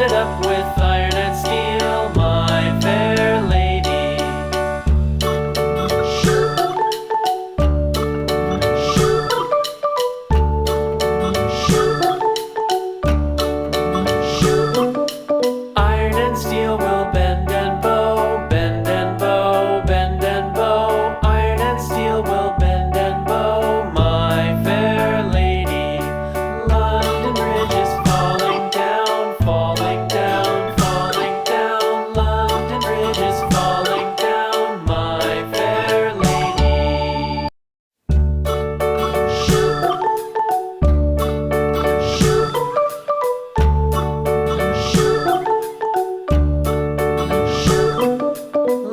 it up with iron and steel, my fair lady. Iron and steel will bend and bow, bend and bow, bend and bow. Iron and steel will bend and bow, my fair lady. London Bridge is falling down, falling down, falling down. London Bridge is falling down, my fair lady.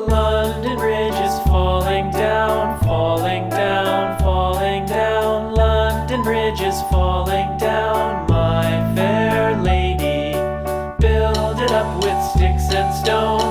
London Bridge is falling down, falling down, falling down. London Bridge is falling down, my fair lady. Build it up with sticks and stones.